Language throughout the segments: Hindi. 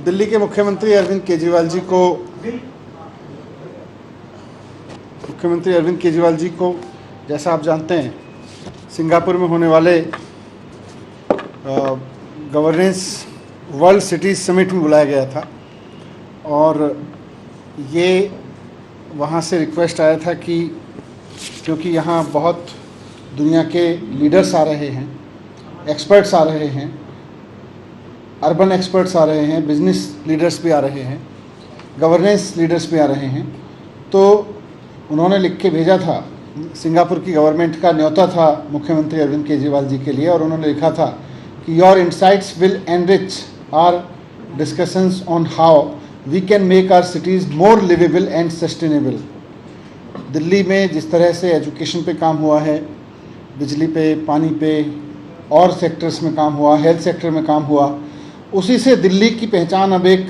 दिल्ली के मुख्यमंत्री अरविंद केजरीवाल जी को जैसा आप जानते हैं सिंगापुर में होने वाले गवर्नेंस वर्ल्ड सिटीज़ समिट में बुलाया गया था और ये वहाँ से रिक्वेस्ट आया था कि क्योंकि यहाँ बहुत दुनिया के लीडर्स आ रहे हैं, एक्सपर्ट्स आ रहे हैं, अर्बन एक्सपर्ट्स आ रहे हैं, बिजनेस लीडर्स भी आ रहे हैं, गवर्नेंस लीडर्स भी आ रहे हैं, तो उन्होंने लिख के भेजा था। सिंगापुर की गवर्नमेंट का न्योता था मुख्यमंत्री अरविंद केजरीवाल जी के लिए और उन्होंने लिखा था कि your insights will enrich our discussions on how we can make our cities more livable and sustainable. Delhi में जिस तरह से एजुकेशन पे काम हुआ है, बिजली पे, पानी पे और सेक्टर्स में काम हुआ, हेल्थ सेक्टर में काम हुआ, उसी से दिल्ली की पहचान अब एक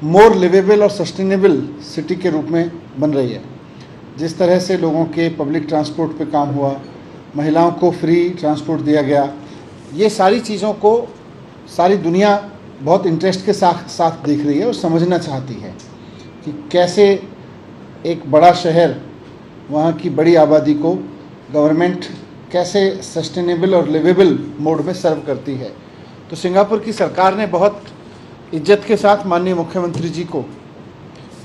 मोर लिवेबल और सस्टेनेबल सिटी के रूप में बन रही है। जिस तरह से लोगों के पब्लिक ट्रांसपोर्ट पे काम हुआ, महिलाओं को फ्री ट्रांसपोर्ट दिया गया, ये सारी चीज़ों को सारी दुनिया बहुत इंटरेस्ट के साथ देख रही है और समझना चाहती है कि कैसे एक बड़ा शहर, वहाँ की बड़ी आबादी को गवर्नमेंट कैसे सस्टेनेबल और लिवेबल मोड में सर्व करती है। तो सिंगापुर की सरकार ने बहुत इज्जत के साथ माननीय मुख्यमंत्री जी को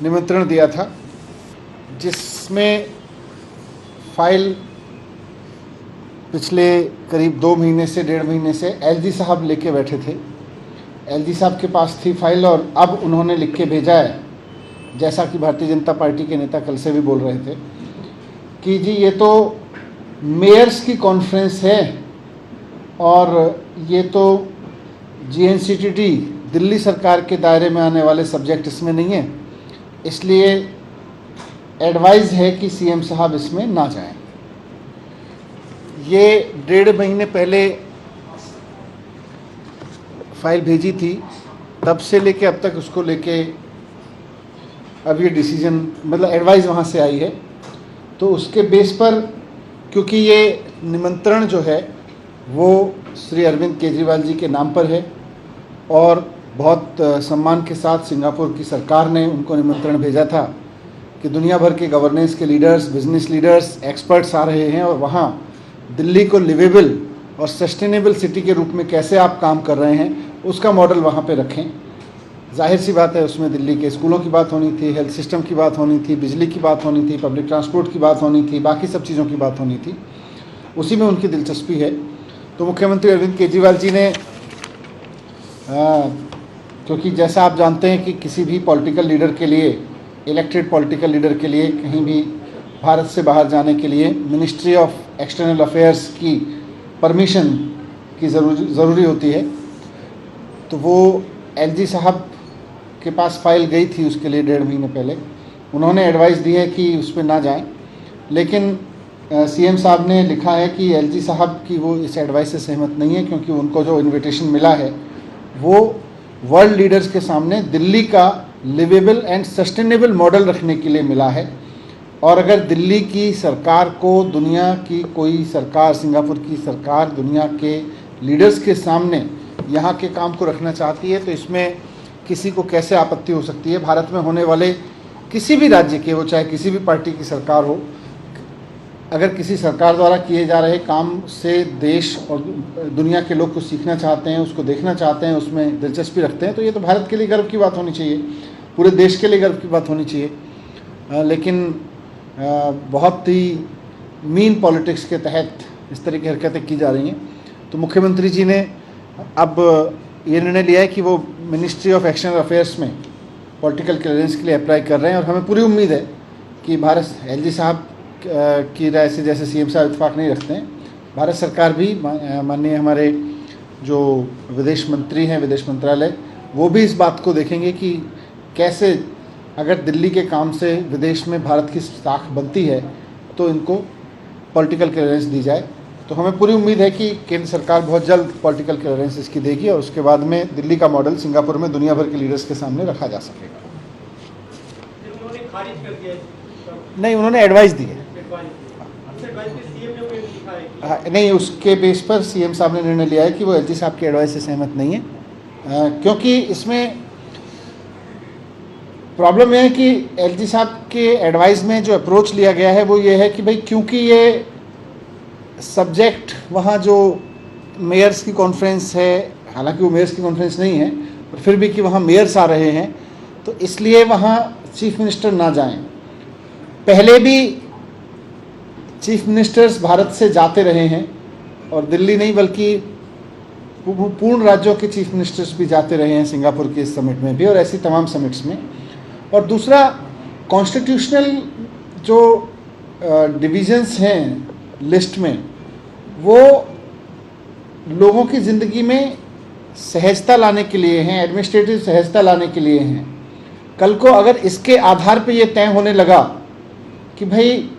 निमंत्रण दिया था, जिसमें फाइल पिछले करीब 2 महीने से 1.5 महीने से एलजी साहब लेके बैठे थे। एलजी साहब के पास थी फाइल और अब उन्होंने लिख के भेजा है, जैसा कि भारतीय जनता पार्टी के नेता कल से भी बोल रहे थे कि जी ये तो मेयर्स की कॉन्फ्रेंस है और ये तो जीएनसीटीटी दिल्ली सरकार के दायरे में आने वाले सब्जेक्ट इसमें नहीं है, इसलिए एडवाइस है कि सीएम साहब इसमें ना जाएं। ये 1.5 महीने पहले फाइल भेजी थी, तब से लेके अब तक उसको लेके अब ये डिसीजन मतलब एडवाइस वहाँ से आई है। तो उसके बेस पर, क्योंकि ये निमंत्रण जो है वो श्री अरविंद केजरीवाल जी के नाम पर है और बहुत सम्मान के साथ सिंगापुर की सरकार ने उनको निमंत्रण भेजा था कि दुनिया भर के गवर्नेंस के लीडर्स, बिजनेस लीडर्स, एक्सपर्ट्स आ रहे हैं और वहाँ दिल्ली को लिवेबल और सस्टेनेबल सिटी के रूप में कैसे आप काम कर रहे हैं उसका मॉडल वहाँ पे रखें। जाहिर सी बात है उसमें दिल्ली के स्कूलों की बात होनी थी, हेल्थ सिस्टम की बात होनी थी, बिजली की बात होनी थी, पब्लिक ट्रांसपोर्ट की बात होनी थी, बाकी सब चीज़ों की बात होनी थी, उसी में उनकी दिलचस्पी है। तो मुख्यमंत्री अरविंद केजरीवाल जी ने क्योंकि जैसा आप जानते हैं कि किसी भी पॉलिटिकल लीडर के लिए, इलेक्टेड पॉलिटिकल लीडर के लिए कहीं भी भारत से बाहर जाने के लिए मिनिस्ट्री ऑफ एक्सटर्नल अफेयर्स की परमिशन की ज़रूरी होती है। तो वो एलजी साहब के पास फाइल गई थी उसके लिए 1.5 महीने पहले, उन्होंने एडवाइस दी है कि उस पर ना जाएं, लेकिन सीएम साहब ने लिखा है कि एलजी साहब की वो इस एडवाइस से सहमत नहीं है, क्योंकि उनको जो इनविटेशन मिला है वो वर्ल्ड लीडर्स के सामने दिल्ली का लिवेबल एंड सस्टेनेबल मॉडल रखने के लिए मिला है। और अगर दिल्ली की सरकार को दुनिया की कोई सरकार, सिंगापुर की सरकार दुनिया के लीडर्स के सामने यहाँ के काम को रखना चाहती है तो इसमें किसी को कैसे आपत्ति हो सकती है। भारत में होने वाले किसी भी राज्य के, वो चाहे किसी भी पार्टी की सरकार हो, अगर किसी सरकार द्वारा किए जा रहे काम से देश और दुनिया के लोग कुछ सीखना चाहते हैं, उसको देखना चाहते हैं, उसमें दिलचस्पी रखते हैं, तो ये तो भारत के लिए गर्व की बात होनी चाहिए, पूरे देश के लिए गर्व की बात होनी चाहिए। लेकिन बहुत ही मीन पॉलिटिक्स के तहत इस तरह की हरकतें की जा रही हैं। तो मुख्यमंत्री जी ने अब ये निर्णय लिया है कि वो मिनिस्ट्री ऑफ एक्सटर्नल अफेयर्स में पॉलिटिकल क्लियरेंस के लिए अप्लाई कर रहे हैं और हमें पूरी उम्मीद है कि भारत, एलजी साहब की राय से जैसे सीएम साहब इत्तेफाक नहीं रखते हैं, भारत सरकार भी, माननीय हमारे जो विदेश मंत्री हैं, विदेश मंत्रालय, वो भी इस बात को देखेंगे कि कैसे अगर दिल्ली के काम से विदेश में भारत की साख बनती है तो इनको पॉलिटिकल क्लियरेंस दी जाए। तो हमें पूरी उम्मीद है कि केंद्र सरकार बहुत जल्द पॉलिटिकल क्लियरेंस इसकी देगी और उसके बाद में दिल्ली का मॉडल सिंगापुर में दुनिया भर के लीडर्स के सामने रखा जा सकेगा। उन्होंने खारिज कर दिया? नहीं, उन्होंने एडवाइस दी है। नहीं, उसके बेस पर सीएम साहब ने निर्णय लिया है कि वो एलजी साहब की एडवाइस से सहमत नहीं है, क्योंकि इसमें प्रॉब्लम यह है कि एलजी साहब के एडवाइस में जो अप्रोच लिया गया है वो ये है कि भाई क्योंकि ये सब्जेक्ट वहाँ जो मेयर्स की कॉन्फ्रेंस है, हालांकि वो मेयर्स की कॉन्फ्रेंस नहीं है पर फिर भी कि वहाँ मेयर्स आ रहे हैं तो इसलिए वहाँ चीफ मिनिस्टर ना जाएं। पहले भी चीफ मिनिस्टर्स भारत से जाते रहे हैं और दिल्ली नहीं बल्कि पूर्ण राज्यों के चीफ मिनिस्टर्स भी जाते रहे हैं सिंगापुर के इस समिट में भी और ऐसी तमाम समिट्स में। और दूसरा, कॉन्स्टिट्यूशनल जो डिविजन्स हैं लिस्ट में वो लोगों की ज़िंदगी में सहजता लाने के लिए हैं, एडमिनिस्ट्रेटिव सहजता लाने के लिए हैं। कल को अगर इसके आधार पे ये तय होने लगा कि भाई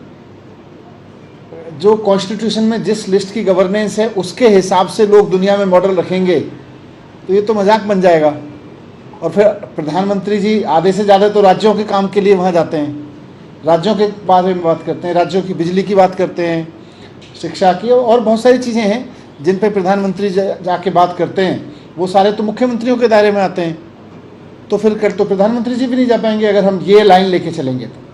जो कॉन्स्टिट्यूशन में जिस लिस्ट की गवर्नेंस है उसके हिसाब से लोग दुनिया में मॉडल रखेंगे तो ये तो मजाक बन जाएगा। और फिर प्रधानमंत्री जी आधे से ज़्यादा तो राज्यों के काम के लिए वहाँ जाते हैं, राज्यों के बारे में बात करते हैं, राज्यों की बिजली की बात करते हैं, शिक्षा की और बहुत सारी चीज़ें हैं जिन पे प्रधानमंत्री जाके बात करते हैं। वो सारे तो मुख्यमंत्रियों के दायरे में आते हैं। तो फिर तो प्रधानमंत्री जी भी नहीं जा पाएंगे अगर हम ये लाइन लेके चलेंगे तो।